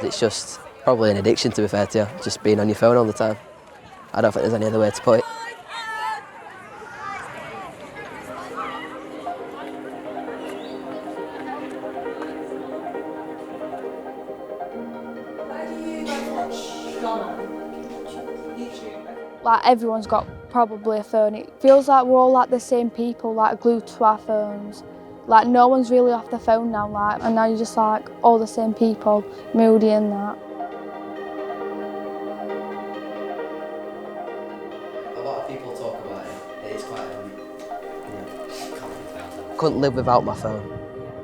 It's just probably an addiction, to be fair to you, just being on your phone all the time. I don't think there's any other way to put it. Like, everyone's got probably a phone. It feels like we're all like the same people, like glued to our phones. Like, no one's really off the phone now, like, and now you're just like all the same people, moody and that. A lot of people talk about it. It is quite couldn't live without my phone.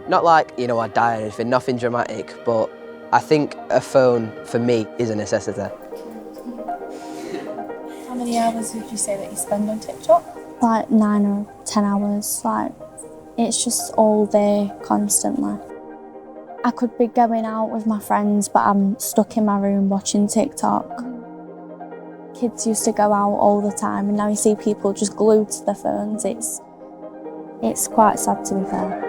Not like, I'd die or anything, nothing dramatic, but I think a phone, for me, is a necessity. How many hours would you say that you spend on TikTok? Like 9 or 10 hours, like, it's just all there constantly. I could be going out with my friends, but I'm stuck in my room watching TikTok. Kids used to go out all the time, and now you see people just glued to their phones. It's quite sad, to be fair.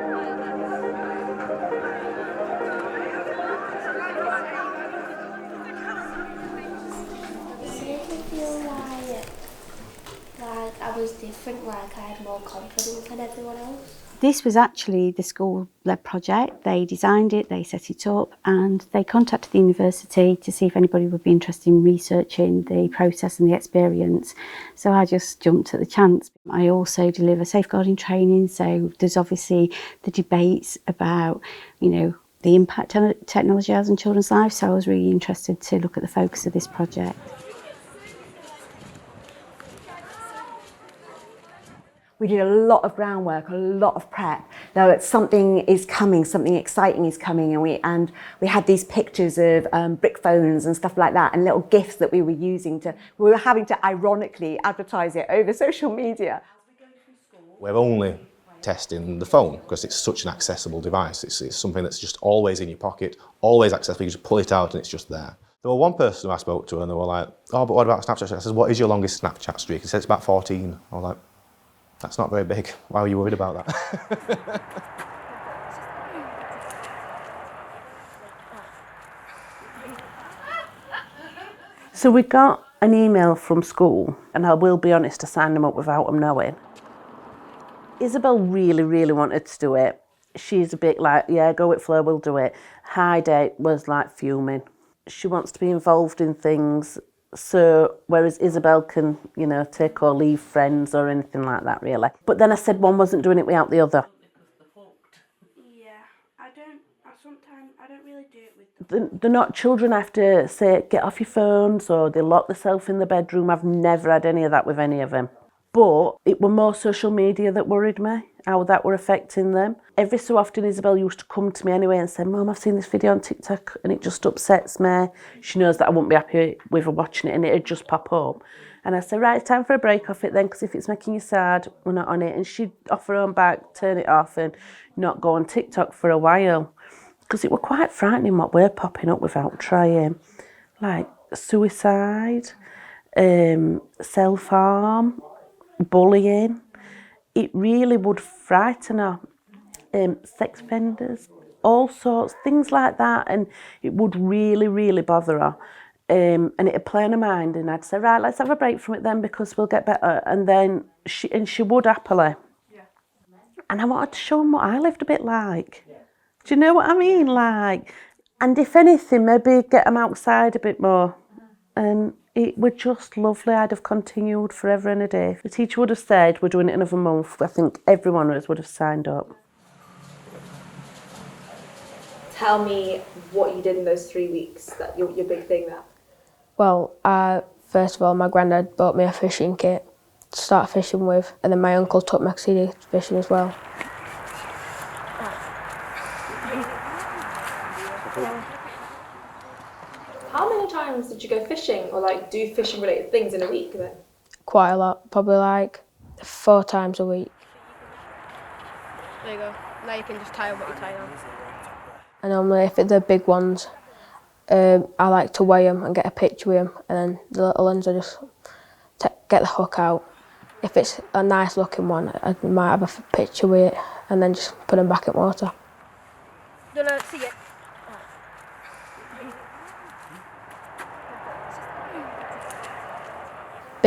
Like I was different, like I had more confidence than everyone else. This was actually the school-led project. They designed it, they set it up, and they contacted the university to see if anybody would be interested in researching the process and the experience. So I just jumped at the chance. I also deliver safeguarding training, so there's obviously the debates about, the impact technology has on children's lives, so I was really interested to look at the focus of this project. We did a lot of groundwork, a lot of prep. Now that something is coming, something exciting is coming, and we had these pictures of brick phones and stuff like that, and little gifs that we were we were having to ironically advertise it over social media. We're only testing the phone because it's such an accessible device. It's something that's just always in your pocket, always accessible. You just pull it out and it's just there. There was one person who I spoke to and they were like, "Oh, but what about Snapchat?" I said, "What is your longest Snapchat streak?" He said, "It's about 14. I was like, "That's not very big. Why are you worried about that?" So we got an email from school, and I will be honest, I signed them up without them knowing. Isabel really, really wanted to do it. She's a bit like, yeah, go with Flo, we'll do it. Heidi was like fuming. She wants to be involved in things. So, whereas Isabel can, take or leave friends or anything like that, really. But then I said one wasn't doing it without the other. Yeah, I don't really do it with They're not children I have to say, get off your phones, or they lock themselves in the bedroom. I've never had any of that with any of them. But it were more social media that worried me, how that were affecting them. Every so often Isabel used to come to me anyway and say, "Mum, I've seen this video on TikTok and it just upsets me." She knows that I wouldn't be happy with her watching it, and it'd just pop up. And I said, "Right, it's time for a break off it then, because if it's making you sad, we're not on it." And she'd off her own back, turn it off and not go on TikTok for a while. Because it were quite frightening what were popping up without trying. Like suicide, self-harm, bullying. It really would frighten her. Sex offenders, all sorts, things like that, and it would really, really bother her. And it'd play on her mind, and I'd say, "Right, let's have a break from it then, because we'll get better." And then she would happily. Yeah. And I wanted to show them what I lived a bit like. Yeah. Do you know what I mean? Like, and if anything, maybe get them outside a bit more. And it was just lovely. I'd have continued forever and a day. The teacher would have said, "We're doing it another month." I think every one of us would have signed up. Tell me what you did in those 3 weeks, that your big thing there. Well, first of all, my granddad bought me a fishing kit to start fishing with, and then my uncle took me fishing as well. How many times did you go fishing or do fishing related things in a week then? Quite a lot, probably 4 times a week. There you go. Now you can just tie on what you tie on. And normally, if they're big ones, I like to weigh them and get a picture with them, and then the little ones I just get the hook out. If it's a nice looking one, I might have a picture with it and then just put them back in water. Don't see it.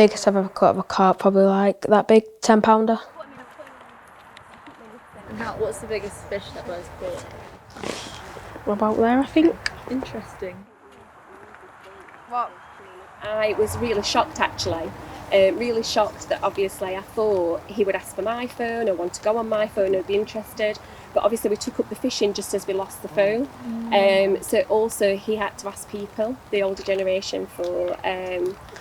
biggest I've ever caught of a carp, probably like that big 10-pounder. What's the biggest fish that was caught? About there, I think. Interesting. I was really shocked actually. Really shocked that obviously I thought he would ask for my phone or want to go on my phone or be interested, but obviously we took up the fishing just as we lost the phone. So also he had to ask people, the older generation, for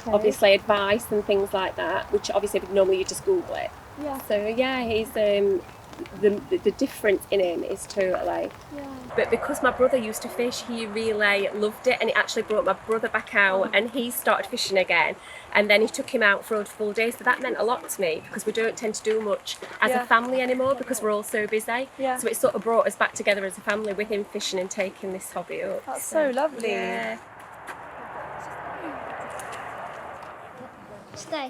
obviously advice and things like that, which obviously normally you just Google it. Yeah. So yeah, he's the difference in him is totally. Yeah. But because my brother used to fish, he really loved it, and it actually brought my brother back out, and he started fishing again. And then he took him out for a full day, so that meant a lot to me because we don't tend to do much as a family anymore because we're all so busy. Yeah. So it sort of brought us back together as a family with him fishing and taking this hobby up. That's so lovely. Yeah. Stay.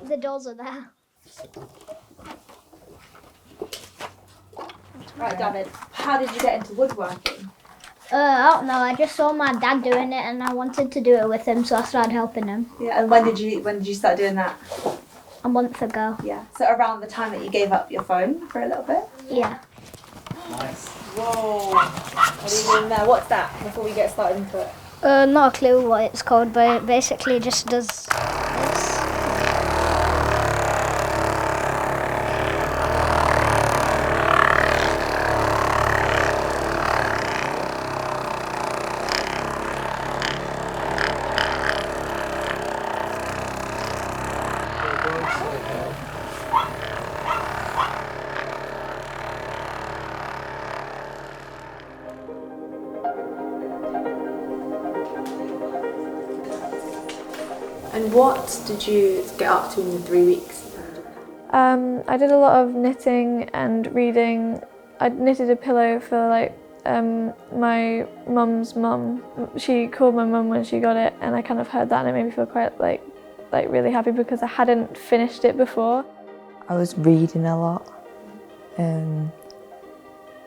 The doors are there. Right, David, how did you get into woodworking? I don't know. I just saw my dad doing it, and I wanted to do it with him, so I started helping him. Yeah, and when did you start doing that? A month ago. Yeah, so around the time that you gave up your phone for a little bit? Yeah. Nice. Whoa. What are you doing there? What's that before we get started into it? Not a clue what it's called, but it basically just does this. And what did you get up to in the 3 weeks? I did a lot of knitting and reading. I knitted a pillow for my mum's mum. She called my mum when she got it, and I kind of heard that, and it made me feel quite like really happy because I hadn't finished it before. I was reading a lot,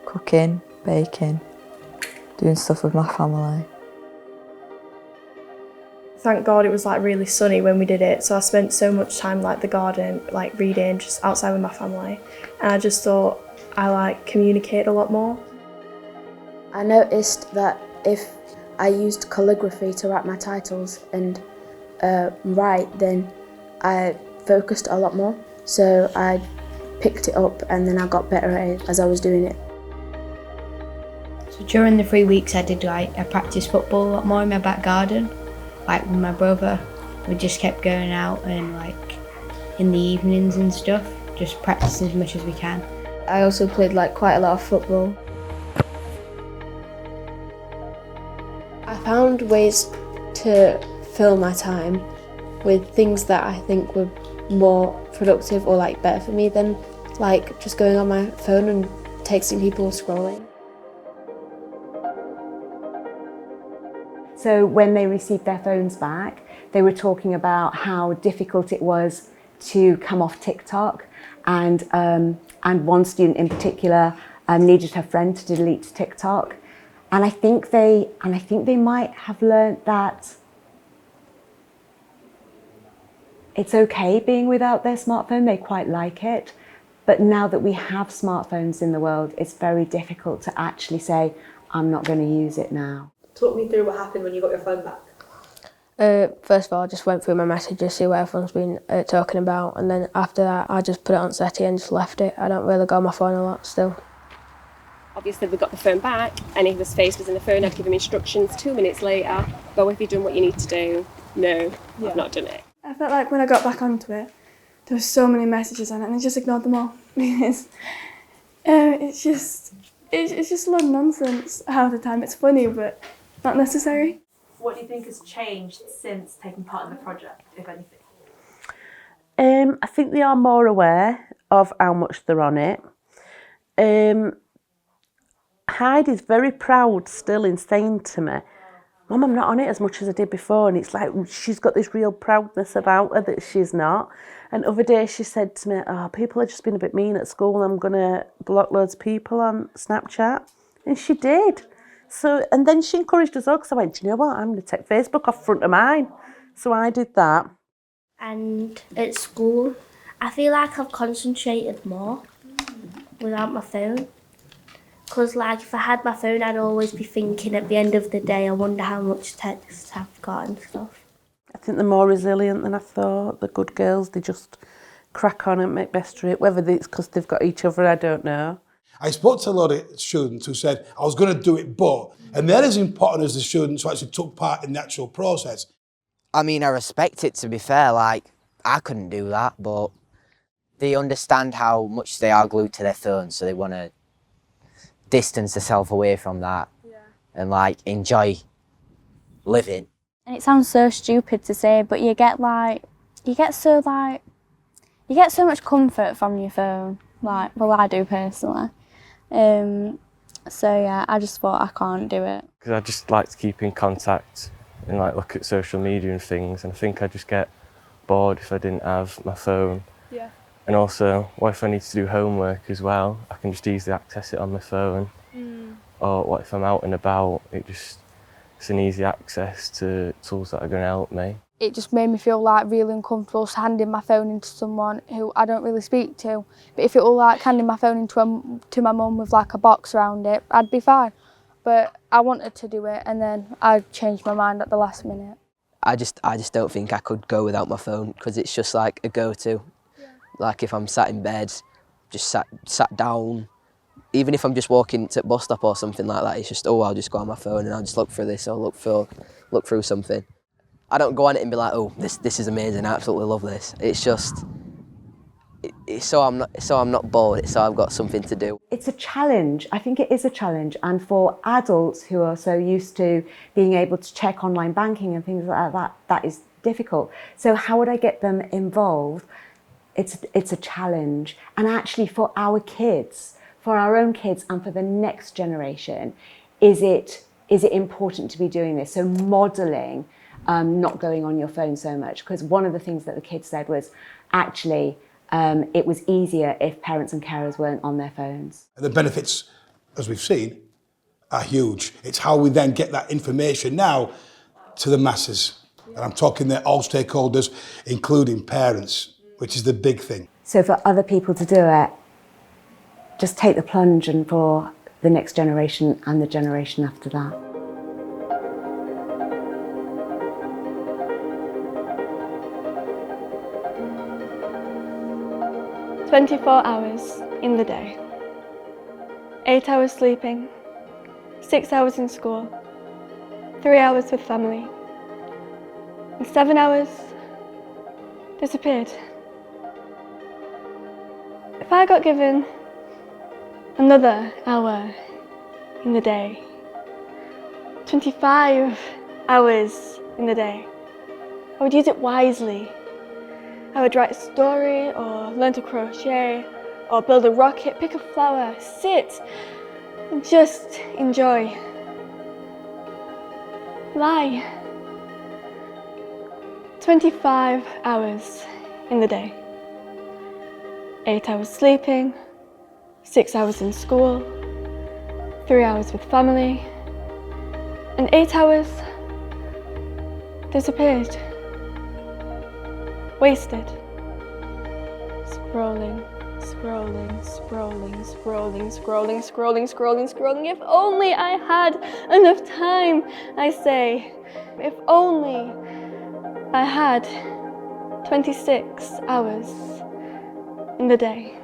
cooking, baking, doing stuff with my family. Thank God it was really sunny when we did it, so I spent so much time the garden, reading, just outside with my family, and I just thought I communicate a lot more. I noticed that if I used calligraphy to write my titles and write, then I focused a lot more, so I picked it up and then I got better at it as I was doing it. So during the 3 weeks I practiced football a lot more in my back garden. With my brother, we just kept going out and in the evenings and stuff, just practice as much as we can. I also played quite a lot of football. I found ways to fill my time with things that I think were more productive or better for me than just going on my phone and texting people or scrolling. So when they received their phones back, they were talking about how difficult it was to come off TikTok, and one student in particular needed her friend to delete TikTok, and I think they might have learnt that it's okay being without their smartphone. They quite like it, but now that we have smartphones in the world, it's very difficult to actually say, I'm not going to use it now. Talk me through what happened when you got your phone back. First of all, I just went through my messages, see what everyone's been talking about, and then after that I just put it on SETI and just left it. I don't really go on my phone a lot still. Obviously we got the phone back, and if his face was in the phone, I'd give him instructions. 2 minutes later, go, have you done what you need to do? No, I've not done it. I felt like when I got back onto it, there were so many messages on it, and I just ignored them all because it's just a lot of nonsense half the time. It's funny, but not necessary. What do you think has changed since taking part in the project, if anything? I think they are more aware of how much they're on it. Heidi's very proud still in saying to me, Mum, I'm not on it as much as I did before, and it's she's got this real proudness about her that she's not. And other day she said to me, people are just being a bit mean at school, I'm going to block loads of people on Snapchat. And she did. So, and then she encouraged us all, because I went, do you know what, I'm going to take Facebook off front of mine. So I did that. And at school, I feel like I've concentrated more without my phone. Because like if I had my phone, I'd always be thinking at the end of the day, I wonder how much text I've got and stuff. I think they're more resilient than I thought. The good girls, they just crack on and make best of it. Whether it's because they've got each other, I don't know. I spoke to a lot of students who said, I was going to do it, but, and they're as important as the students who actually took part in the actual process. I mean, I respect it, to be fair, like, I couldn't do that, but they understand how much they are glued to their phones, so they want to distance themselves away from that and, like, enjoy living. And it sounds so stupid to say, but you get so much comfort from your phone. Like, well, I do personally. So yeah, I just thought I can't do it. Because I just like to keep in contact and like look at social media and things, and I think I'd just get bored if I didn't have my phone. Yeah. And also, what if I need to do homework as well? I can just easily access it on my phone. Or what if I'm out and about, it's an easy access to tools that are going to help me. It just made me feel like really uncomfortable handing my phone into someone who I don't really speak to. But if it were like handing my phone to my mum with like a box around it, I'd be fine. But I wanted to do it, and then I changed my mind at the last minute. I just don't think I could go without my phone, because it's just like a go-to. Yeah. Like if I'm sat in bed, just sat down, even if I'm just walking to the bus stop or something like that, it's just, oh, I'll just go on my phone and I'll just look through this or look through something. I don't go on it and be like, oh, this is amazing, I absolutely love this. It's just, it's so I'm not bored, it's so I've got something to do. It's a challenge. I think it is a challenge. And for adults who are so used to being able to check online banking and things like that, that is difficult. So how would I get them involved? It's a challenge. And actually for our kids, for our own kids and for the next generation, is it important to be doing this? So modelling not going on your phone so much, because one of the things that the kids said was actually it was easier if parents and carers weren't on their phones. The benefits, as we've seen, are huge. It's how we then get that information now to the masses. And I'm talking there all stakeholders, including parents, which is the big thing. So for other people to do it, just take the plunge, and for the next generation and the generation after that. "24 hours in the day. 8 hours sleeping, 6 hours in school, 3 hours with family, and 7 hours disappeared. If I got given another hour in the day, 25 hours in the day, I would use it wisely. I would write a story, or learn to crochet, or build a rocket, pick a flower, sit, and just enjoy. Lie. 25 hours in the day. 8 hours sleeping, 6 hours in school, 3 hours with family, and 8 hours disappeared. Wasted. Scrolling, scrolling, scrolling, scrolling, scrolling, scrolling, scrolling, scrolling. If only I had enough time, I say. If only I had 26 hours in the day.